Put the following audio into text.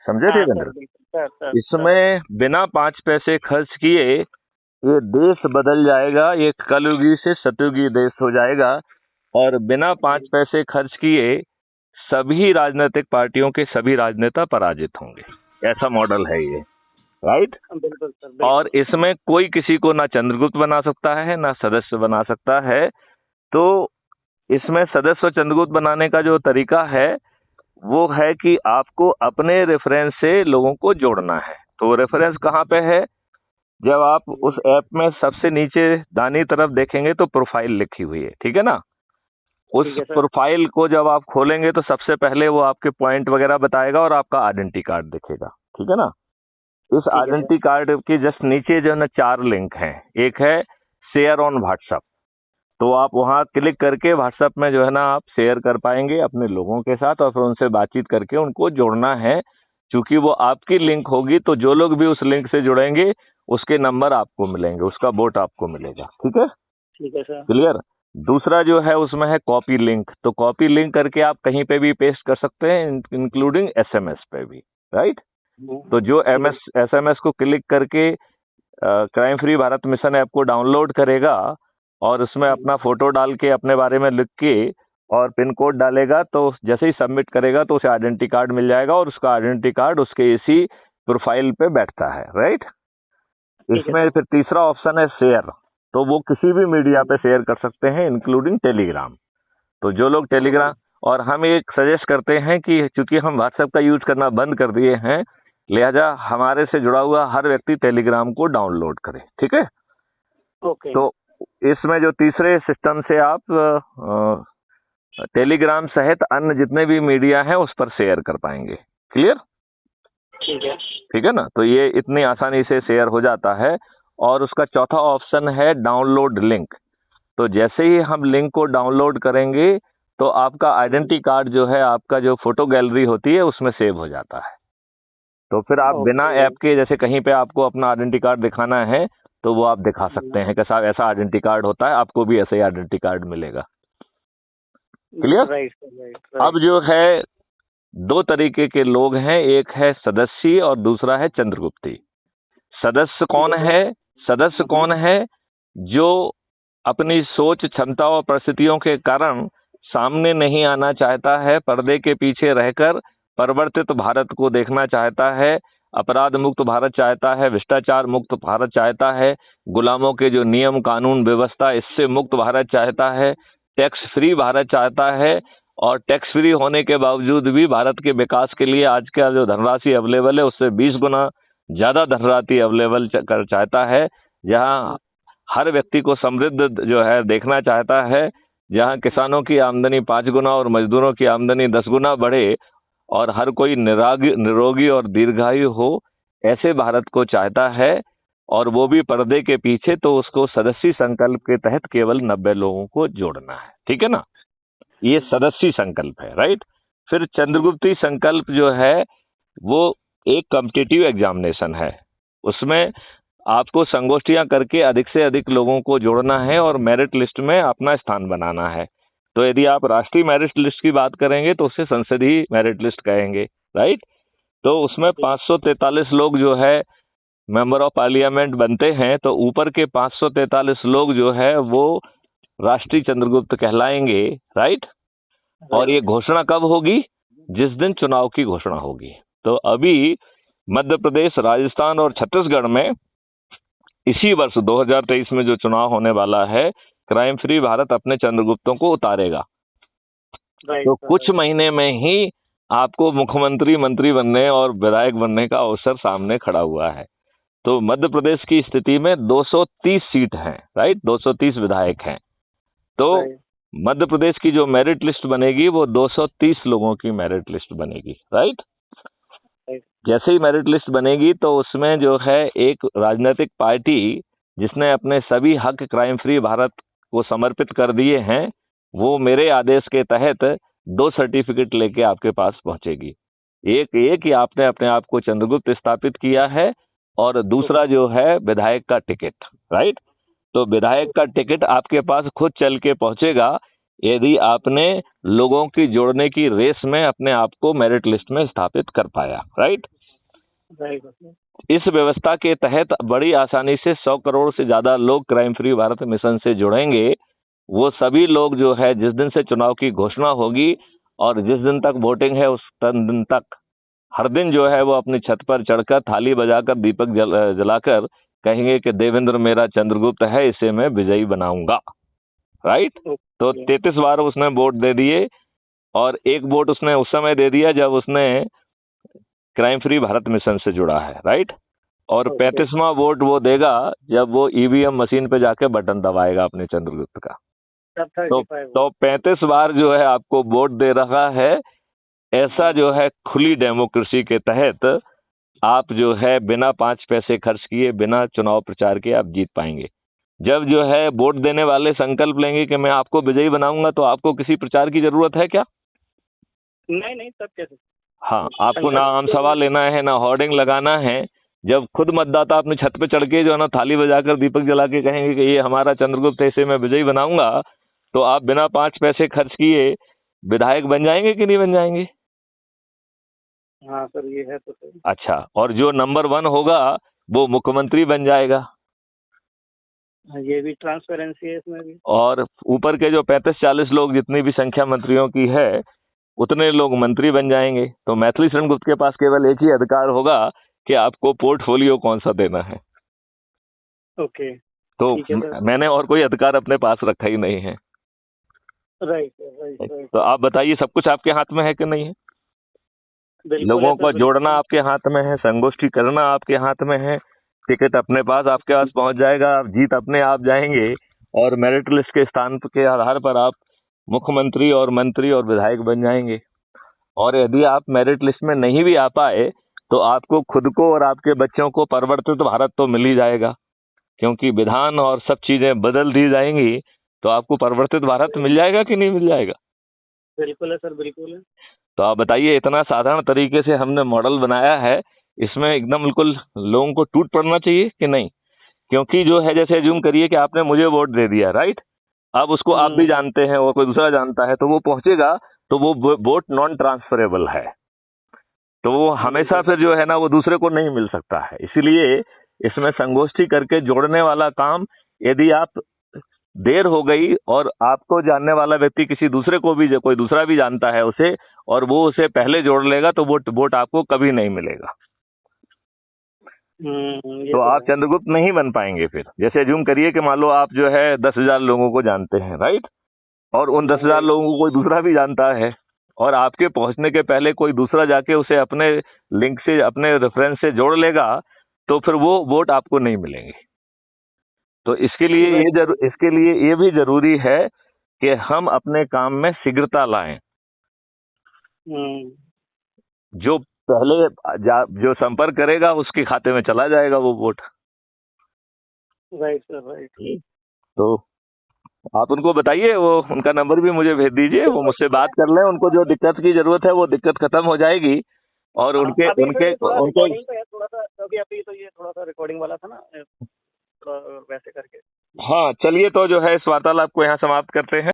समझे हाँ देवेंद्र? सर, बिल्कुल सर। इसमें बिना 5 पैसे खर्च किए ये देश बदल जाएगा, ये कलयुगी से सतयुगी देश हो जाएगा। और बिना 5 पैसे खर्च किए सभी राजनीतिक पार्टियों के सभी राजनेता पराजित होंगे, ऐसा मॉडल है ये, राइट। बिल्कुल सर, और बिल्कुल। इसमें कोई किसी को ना चंद्रगुप्त बना सकता है ना सदस्य बना सकता है। तो इसमें सदस्य और चंद्रगुप्त बनाने का जो तरीका है वो है कि आपको अपने रेफरेंस से लोगों को जोड़ना है। तो रेफरेंस कहाँ पे है? जब आप उस ऐप में सबसे नीचे दाहिनी तरफ देखेंगे तो प्रोफाइल लिखी हुई है, ठीक है ना। उस ठीक है सर। प्रोफाइल को जब आप खोलेंगे तो सबसे पहले वो आपके पॉइंट वगैरह बताएगा और आपका आइडेंटिटी कार्ड दिखेगा, ठीक है ना। इस ठीक है सर। आइडेंटिटी कार्ड के जस्ट नीचे जो है ना 4 लिंक हैं। एक है शेयर ऑन व्हाट्सएप, तो आप वहां क्लिक करके व्हाट्सएप में जो है ना आप शेयर कर पाएंगे अपने लोगों के साथ और फिर उनसे बातचीत करके उनको जोड़ना है। क्योंकि वो आपकी लिंक होगी तो जो लोग भी उस लिंक से जुड़ेंगे उसके नंबर आपको मिलेंगे, उसका वोट आपको मिलेगा, ठीक है। ठीक है सर। क्लियर? दूसरा जो है उसमें है कॉपी लिंक, तो कॉपी लिंक करके आप कहीं पे भी पेस्ट कर सकते हैं, इंक्लूडिंग एसएमएस पे भी, राइट। तो जो ठीक है। एसएमएस को क्लिक करके crime free Bharat mission app को डाउनलोड करेगा और उसमें अपना फोटो डाल के अपने बारे में लिख के और पिन कोड डालेगा, तो जैसे ही सबमिट करेगा तो उसे आइडेंटिटी कार्ड मिल जाएगा और उसका आइडेंटिटी कार्ड उसके इसी प्रोफाइल पे बैठता है, राइट। ठीक है इसमें सर। फिर तीसरा ऑप्शन है शेयर, तो वो किसी भी मीडिया पे शेयर कर सकते हैं इंक्लूडिंग टेलीग्राम। तो जो लोग टेलीग्राम, और हम एक सजेस्ट करते हैं कि चूंकि हम व्हाट्सएप का यूज करना बंद कर दिए हैं, लिहाजा हमारे से जुड़ा हुआ हर व्यक्ति टेलीग्राम को डाउनलोड करे, ठीक है। ओके। तो इसमें जो तीसरे सिस्टम से आप टेलीग्राम सहित अन्य जितने भी मीडिया हैं उस पर शेयर कर पाएंगे। क्लियर? ठीक है। ठीक है ना। तो ये इतनी आसानी से शेयर हो जाता है। और उसका चौथा ऑप्शन है डाउनलोड लिंक। तो जैसे ही हम लिंक को डाउनलोड करेंगे तो आपका आइडेंटिटी कार्ड जो है, आपका जो फोटो गैलरी होती है उसमें सेव हो जाता है। तो फिर आप बिना ओके। ऐप के, जैसे कहीं पे आपको अपना आइडेंटिटी कार्ड दिखाना है तो वो आप दिखा सकते हैं कि साहब ऐसा आइडेंटिटी कार्ड होता है, आपको भी ऐसा ही आइडेंटिटी कार्ड मिलेगा। क्लियर? राइट राइट अब राइट। जो है दो तरीके के लोग हैं, एक है सदस्य और दूसरा है चंद्रगुप्ती। सदस्य ठीक कौन है सर। है? सदस्य कौन है? जो अपनी सोच, क्षमता और परिस्थितियों के कारण सामने नहीं आना चाहता है, पर्दे के पीछे रहकर परिवर्तित भारत को देखना चाहता है, अपराध मुक्त भारत चाहता है, भ्रष्टाचार मुक्त भारत चाहता है, गुलामों के जो नियम कानून व्यवस्था इससे मुक्त भारत चाहता है, टैक्स फ्री भारत चाहता है। और टैक्स फ्री होने के बावजूद भी भारत के विकास के लिए आज का जो धनराशि अवेलेबल है उससे 20 गुना ज्यादा धनराशि अवेलेबल कर चाहता है। जहां हर व्यक्ति को समृद्ध जो है देखना चाहता है, जहां किसानों की आमदनी 5 गुना और मजदूरों की आमदनी 10 गुना बढ़े और हर कोई निरोगी और दीर्घायु हो, ऐसे भारत को चाहता है। और वो भी पर्दे के पीछे। तो उसको सदस्य संकल्प के तहत केवल 90 लोगों को जोड़ना है, ठीक है ना। ये सदस्य संकल्प है, राइट। फिर चंद्रगुप्ती संकल्प जो है वो एक कॉम्पिटिटिव एग्जामिनेशन है। उसमें आपको संगोष्ठियां करके अधिक से अधिक लोगों को जोड़ना है और मेरिट लिस्ट में अपना स्थान बनाना है। तो यदि आप राष्ट्रीय मेरिट लिस्ट की बात करेंगे तो उसे संसदीय मेरिट लिस्ट कहेंगे, राइट। तो उसमें 543 लोग जो है मेंबर ऑफ पार्लियामेंट बनते हैं, तो ऊपर के 543 लोग जो है वो राष्ट्रीय चंद्रगुप्त कहलाएंगे, राइट। और ये घोषणा कब होगी? जिस दिन चुनाव की घोषणा होगी। तो अभी मध्य प्रदेश, राजस्थान और छत्तीसगढ़ में इसी वर्ष 2023 में जो चुनाव होने वाला है, क्राइम फ्री भारत अपने चंद्रगुप्तों को उतारेगा। तो कुछ महीने में ही आपको मुख्यमंत्री, मंत्री बनने और विधायक बनने का अवसर सामने खड़ा हुआ है। तो मध्य प्रदेश की स्थिति में 230 सीट हैं, राइट, 230 विधायक हैं। तो मध्य प्रदेश की जो मेरिट लिस्ट बनेगी वो 230 लोगों की मेरिट लिस्ट बनेगी, राइट। जैसे ही मेरिट लिस्ट बनेगी तो उसमें जो है एक राजनीतिक पार्टी जिसने अपने सभी हक क्राइम फ्री भारत को समर्पित कर दिए हैं, वो मेरे आदेश के तहत 2 सर्टिफिकेट लेके आपके पास पहुंचेगी। एक ये कि आपने अपने आप को चंद्रगुप्त स्थापित किया है, और दूसरा जो है विधायक का टिकट, राइट। तो विधायक का टिकट आपके पास खुद चल के पहुंचेगा। यदि आपने लोगों की जोड़ने की रेस में अपने आप को मेरिट लिस्ट में स्थापित कर पाया। राइट। Right sir. इस व्यवस्था के तहत बड़ी आसानी से 100 करोड़ से ज्यादा लोग क्राइम फ्री भारत मिशन से जुड़ेंगे। वो सभी लोग जो है जिस दिन से चुनाव की घोषणा होगी और जिस दिन तक वोटिंग है उस दिन तक हर दिन जो है वो अपनी छत पर चढ़कर थाली बजाकर दीपक जलाकर कहेंगे कि देवेंद्र मेरा चंद्रगुप्त है, इसे मैं विजयी बनाऊंगा। राइट। तो 33 बार उसने वोट दे दिए और एक वोट उसने उस समय दे दिया जब उसने क्राइम फ्री भारत मिशन से जुड़ा है। राइट। और 35वां वोट वो देगा जब वो ईवीएम मशीन पे जाके बटन दबाएगा अपने चंद्रगुप्त का। तो 35 बार जो है आपको वोट दे रहा है। ऐसा जो है खुली डेमोक्रेसी के तहत आप जो है बिना 5 पैसे खर्च किए, बिना चुनाव प्रचार के आप जीत पाएंगे। जब जो है वोट देने वाले संकल्प लेंगे कि मैं आपको विजयी बनाऊंगा, तो आपको किसी प्रचार की जरूरत है क्या? नहीं, तब कैसे? हाँ, आपको ना आम सभा लेना है, ना होर्डिंग लगाना है। जब खुद मतदाता अपने छत पे चढ़ के जो है ना थाली बजाकर दीपक जला के कहेंगे कि ये हमारा चंद्रगुप्त है, इसे मैं विजयी बनाऊंगा, तो आप बिना 5 पैसे खर्च किए विधायक बन जाएंगे कि नहीं बन जाएंगे? हाँ सर, ये है तो सही। अच्छा, और जो नंबर 1 होगा वो मुख्यमंत्री बन जाएगा। ये भी ट्रांसपेरेंसी है इसमें भी। और ऊपर के जो 35-40 लोग, जितनी भी संख्या मंत्रियों की है, उतने लोग मंत्री बन जाएंगे। तो मैथिली शरण गुप्त के पास केवल एक ही अधिकार होगा कि आपको पोर्टफोलियो कौन सा देना है। ओके। तो मैंने और कोई अधिकार अपने पास रखा ही नहीं है। राइट। तो आप बताइए, सब कुछ आपके हाथ में है कि नहीं है? लोगों को जोड़ना आपके हाथ में है, संगोष्ठी करना आपके हाथ में है, टिकट अपने पास आपके पास पहुंच जाएगा, आप जीत अपने आप जाएंगे और मेरिट लिस्ट के स्थान के आधार पर आप मुख्यमंत्री और मंत्री और विधायक बन जाएंगे। और यदि आप मेरिट लिस्ट में नहीं भी आ पाए तो आपको खुद को और आपके बच्चों को परिवर्तित भारत तो मिल ही जाएगा, क्योंकि विधान और सब चीजें बदल दी जाएंगी। तो आपको परिवर्तित भारत मिल जाएगा कि नहीं मिल जाएगा? बिल्कुल है सर, बिल्कुल है। तो आप बताइए, इतना साधारण तरीके से हमने मॉडल बनाया है, इसमें एकदम बिल्कुल लोगों को टूट पड़ना चाहिए कि नहीं? क्योंकि जो है, जैसे अज्यूम करिए कि आपने मुझे वोट दे दिया, राइट। अब उसको आप भी जानते हैं और कोई दूसरा जानता है, तो वो पहुंचेगा तो वो वोट नॉन ट्रांसफरेबल है, तो वो हमेशा फिर जो है ना वो दूसरे को नहीं मिल सकता है। इसीलिए इसमें संगोष्ठी करके जोड़ने वाला काम, यदि आप देर हो गई और आपको जानने वाला व्यक्ति किसी दूसरे को भी, कोई दूसरा भी जानता है उसे, और वो उसे पहले जोड़ लेगा, तो वोट आपको कभी नहीं मिलेगा। तो आप चंद्रगुप्त नहीं बन पाएंगे फिर। जैसे अज्यूम करिए कि मान लो आप जो है 10,000 लोगों को जानते हैं, राइट, और उन 10,000 लोगों को कोई दूसरा भी जानता है, और आपके पहुंचने के पहले कोई दूसरा जाके उसे अपने लिंक से, अपने रेफरेंस से जोड़ लेगा, तो फिर वो वोट आपको नहीं मिलेंगे। तो इसके लिए ये भी जरूरी है कि हम अपने काम में शीघ्रता लाएं। जो पहले जो संपर्क करेगा उसके खाते में चला जाएगा वो वोट। Right sir, right. तो आप उनको बताइए, वो उनका नंबर भी मुझे भेज दीजिए, वो मुझसे बात कर लें। उनको जो दिक्कत की जरूरत है वो दिक्कत खत्म हो जाएगी। और उनके थोड़ा सा अभी तो ये थोड़ा सा रिकॉर्डिंग वाला था ना, थोड़ा वैसे करके। हाँ, चलिए, तो जो है इस वार्तालाप को यहाँ समाप्त करते हैं।